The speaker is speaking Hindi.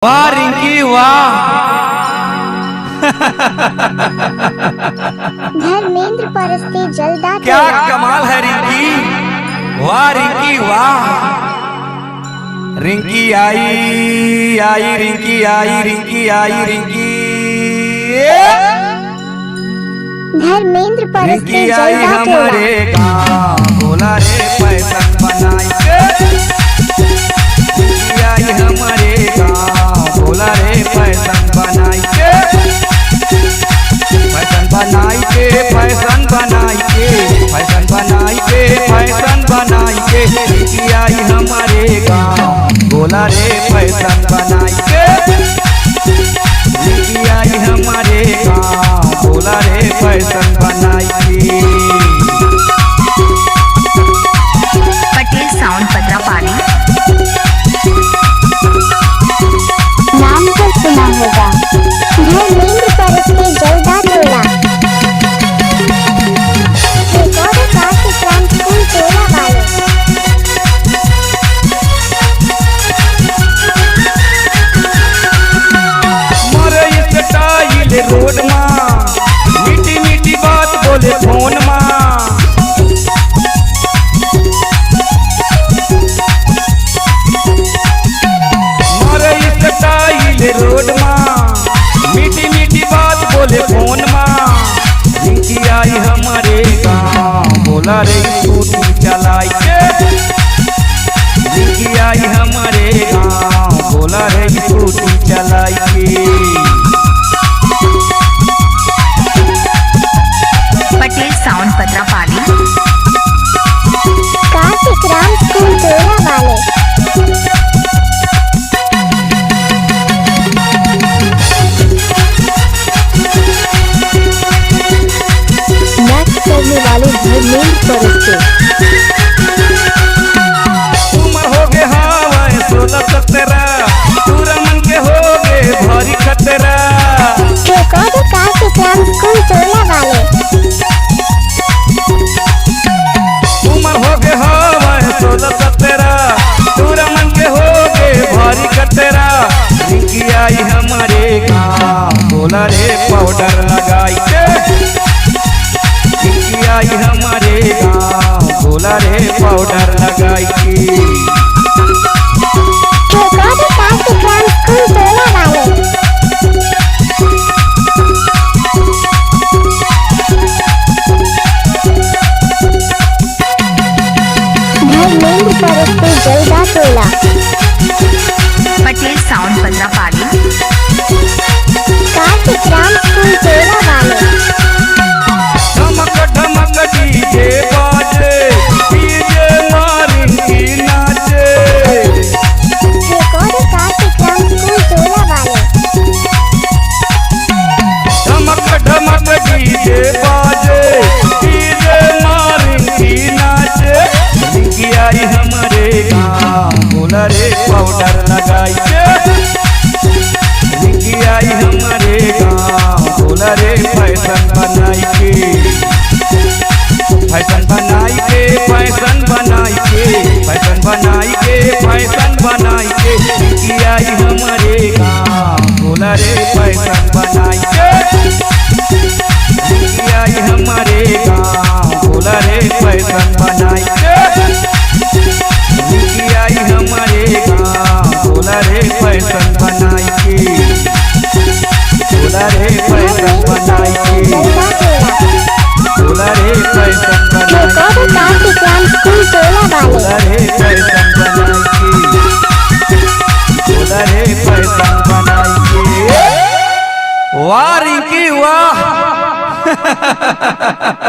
वाह रिंकी वाह। धर्मेंद्र परस्ते जलदा क्या कमाल है रिंकी, वाह रिंकी वाह। रिंकी आई आई रिंकी आई रिंकी आई रिंकी। धर्मेंद्र परस्ते रिंकी आई जलदा हमारे गाँव बोला रे पैसा बनाई के। रिंकी आई हमारे गाँव बोला रे पैसा बनाई के। फैशन बनाई के फैशन बनाई के फैशन बनाई के फैशन बनाई के। रिंकी आई हमारे गाँव बोला रे फैशन बनाई के। रिंकी आई हमारे गाँव बोला रे फैशन बनाई के। पटेल साउंड पत्रापाली नाम तो सुना होगा। धर्मेंद्र परस्ते जलदा टोला रिकॉर्ड कार्यक्रम स्कूल टोला वाले। मरे स्टाइल रोड माँ मीठी मीठी बात बोले फोन माँ। मरे स्टाइल रोड माँ मीठी मीठी बात बोले फोन माँ। रिंकी आई हमारे गाँव बोला रे स्कूटी चलाई के। रिंकी आई हमारे गाँव बोला रे स्कूटी चलाई के। पटेल साउंड पत्रापाली कार्यक्रम स्कूल टोला वाले। मैच करने वाले धर्मेंद्र परस्ते। उम्र हो गए हाँ 16-17 पूरा मन के हो गए भारी खतरा। रिकॉर्ड कार्यक्रम स्कूल टोला वाले। उम्र हो गए हाँ 16-17 पूरा मन के हो गए भारी खतरा। रिंकी आई हमारे गाँव बोला रे पाउडर लगाई के। रिंकी आई हमारे गाँव बोला रे पाउडर लगाई के। रिकॉर्ड कार्यक्रम स्कूल टोला वाले। धर्मेंद्र परस्ते जलदा टोला पटेल साउंड पत्रापाली कार्यक्रम स्कूल टोला वाले। धमक धमक डीजे बाजे डीजे मारिंकी नाचे। रिकॉर्ड कार्यक्रम स्कूल टोला वाले। धमक धमक डीजे बाजे डीजे मारिंकी नाचे। रिंकी आई हमारे गाँव बोला रे पाउडर लगाई के। रिंकी आई हमारे गाँव बोला रे फैशन बनाई के। फैशन बनाई के फैशन बनाई के फैशन बनाई के फैशन बनाई के। रिंकी आई हमारे गाँव बोला रे फैशन बनाई के। रिंकी आई हमारे गाँव बोला रे फैशन बनाई के। रिंकी आई हमारे गाँव बोला रे फैशन बनाई के। बोला रे फैशन बनाई के। जलदा टोला बोला रे फैशन बनाई रिकॉर्ड कार्यक्रम स्कूल टोला वाले। बोला रे फैशन बनाई के। बोला रे फैशन बनाई के। वाह रिंकी वाह।